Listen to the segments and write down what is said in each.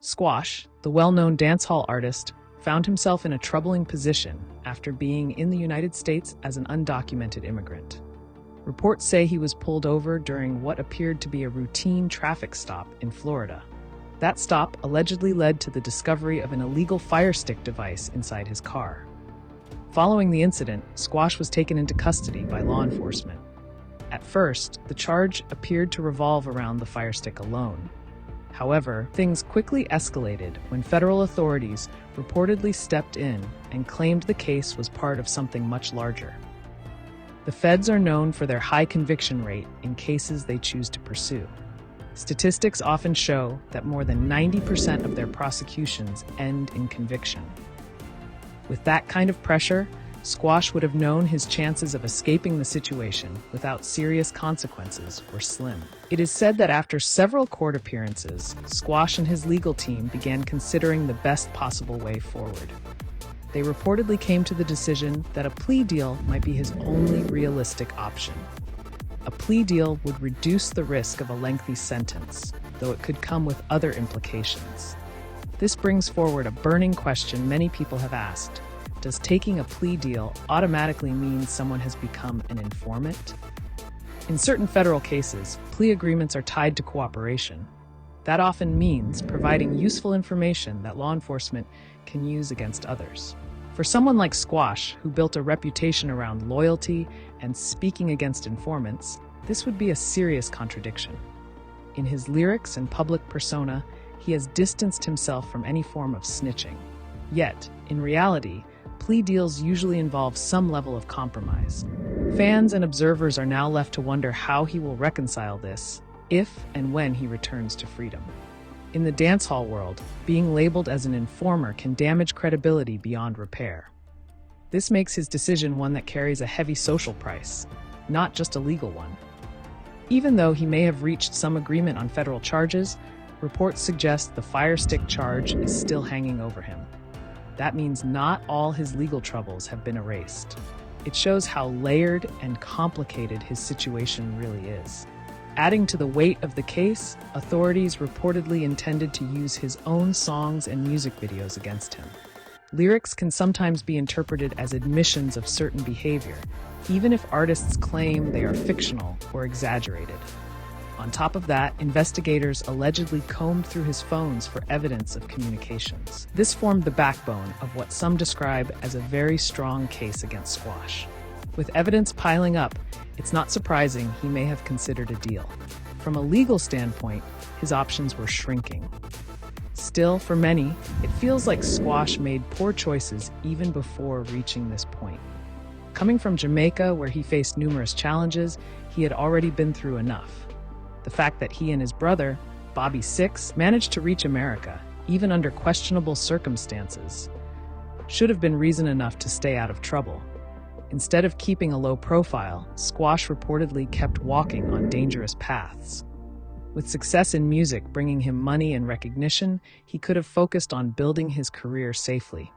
Squash, the well-known dancehall artist, found himself in a troubling position after being in the United States as an undocumented immigrant. Reports say he was pulled over during what appeared to be a routine traffic stop in Florida. That stop allegedly led to the discovery of an illegal Fire Stick device inside his car. Following the incident, Squash was taken into custody by law enforcement. At first, the charge appeared to revolve around the Fire Stick alone. However, things quickly escalated when federal authorities reportedly stepped in and claimed the case was part of something much larger. The feds are known for their high conviction rate in cases they choose to pursue. Statistics often show that more than 90% of their prosecutions end in conviction. With that kind of pressure, Squash would have known his chances of escaping the situation without serious consequences were slim. It is said that after several court appearances, Squash and his legal team began considering the best possible way forward. They reportedly came to the decision that a plea deal might be his only realistic option. A plea deal would reduce the risk of a lengthy sentence, though it could come with other implications. This brings forward a burning question many people have asked. Does taking a plea deal automatically mean someone has become an informant? In certain federal cases, plea agreements are tied to cooperation. That often means providing useful information that law enforcement can use against others. For someone like Squash, who built a reputation around loyalty and speaking against informants, this would be a serious contradiction. In his lyrics and public persona, he has distanced himself from any form of snitching. Yet, in reality, plea deals usually involve some level of compromise. Fans and observers are now left to wonder how he will reconcile this, if and when he returns to freedom. In the dancehall world, being labeled as an informer can damage credibility beyond repair. This makes his decision one that carries a heavy social price, not just a legal one. Even though he may have reached some agreement on federal charges, reports suggest the Fire Stick charge is still hanging over him. That means not all his legal troubles have been erased. It shows how layered and complicated his situation really is. Adding to the weight of the case, authorities reportedly intended to use his own songs and music videos against him. Lyrics can sometimes be interpreted as admissions of certain behavior, even if artists claim they are fictional or exaggerated. On top of that, investigators allegedly combed through his phones for evidence of communications. This formed the backbone of what some describe as a very strong case against Squash. With evidence piling up, it's not surprising he may have considered a deal. From a legal standpoint, his options were shrinking. Still, for many, it feels like Squash made poor choices even before reaching this point. Coming from Jamaica, where he faced numerous challenges, he had already been through enough. The fact that he and his brother, Bobby Six, managed to reach America, even under questionable circumstances, should have been reason enough to stay out of trouble. Instead of keeping a low profile, Squash reportedly kept walking on dangerous paths. With success in music bringing him money and recognition, he could have focused on building his career safely.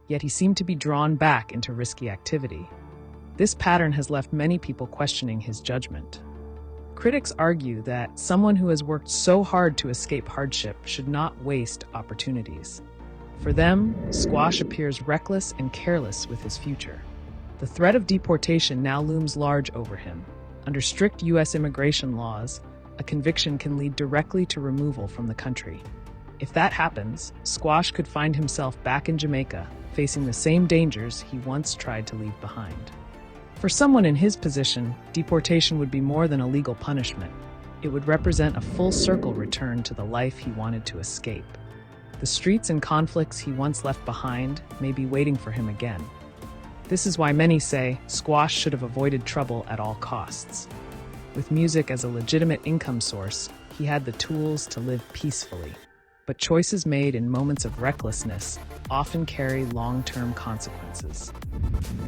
Yet he seemed to be drawn back into risky activity. This pattern has left many people questioning his judgment. Critics argue that someone who has worked so hard to escape hardship should not waste opportunities. For them, Squash appears reckless and careless with his future. The threat of deportation now looms large over him. Under strict U.S. immigration laws, a conviction can lead directly to removal from the country. If that happens, Squash could find himself back in Jamaica, facing the same dangers he once tried to leave behind. For someone in his position, deportation would be more than a legal punishment. It would represent a full-circle return to the life he wanted to escape. The streets and conflicts he once left behind may be waiting for him again. This is why many say Squash should have avoided trouble at all costs. With music as a legitimate income source, he had the tools to live peacefully. But choices made in moments of recklessness often carry long-term consequences.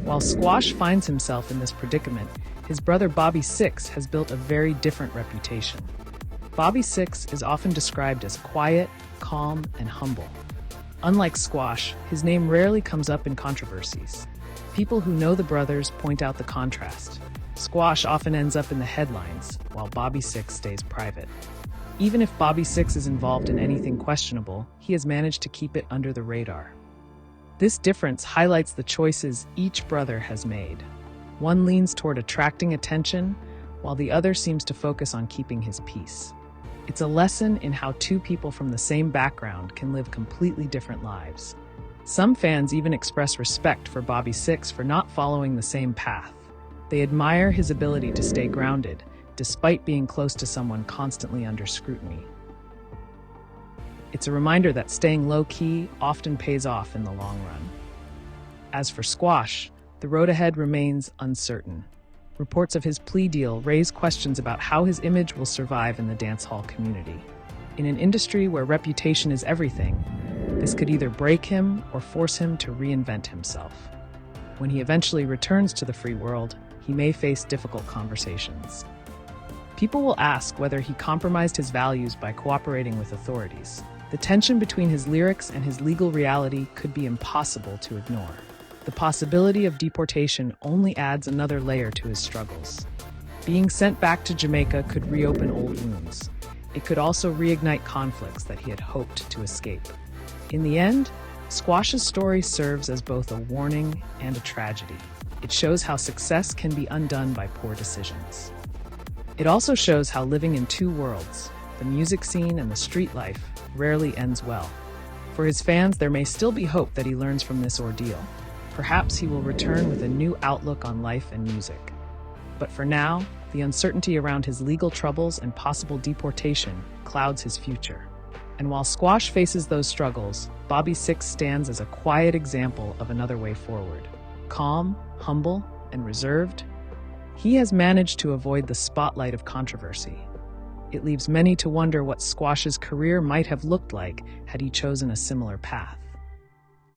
While Squash finds himself in this predicament, his brother Bobby Six has built a very different reputation. Bobby Six is often described as quiet, calm, and humble. Unlike Squash, his name rarely comes up in controversies. People who know the brothers point out the contrast. Squash often ends up in the headlines, while Bobby Six stays private. Even if Bobby Six is involved in anything questionable, he has managed to keep it under the radar. This difference highlights the choices each brother has made. One leans toward attracting attention, while the other seems to focus on keeping his peace. It's a lesson in how two people from the same background can live completely different lives. Some fans even express respect for Bobby Six for not following the same path. They admire his ability to stay grounded, despite being close to someone constantly under scrutiny. It's a reminder that staying low-key often pays off in the long run. As for Squash, the road ahead remains uncertain. Reports of his plea deal raise questions about how his image will survive in the dancehall community. In an industry where reputation is everything, this could either break him or force him to reinvent himself. When he eventually returns to the free world, he may face difficult conversations. People will ask whether he compromised his values by cooperating with authorities. The tension between his lyrics and his legal reality could be impossible to ignore. The possibility of deportation only adds another layer to his struggles. Being sent back to Jamaica could reopen old wounds. It could also reignite conflicts that he had hoped to escape. In the end, Squash's story serves as both a warning and a tragedy. It shows how success can be undone by poor decisions. It also shows how living in two worlds, the music scene and the street life, rarely ends well. For his fans, there may still be hope that he learns from this ordeal. Perhaps he will return with a new outlook on life and music. But for now, the uncertainty around his legal troubles and possible deportation clouds his future. And while Squash faces those struggles, Bobby Six stands as a quiet example of another way forward. Calm, humble, and reserved, he has managed to avoid the spotlight of controversy. It leaves many to wonder what Squash's career might have looked like had he chosen a similar path.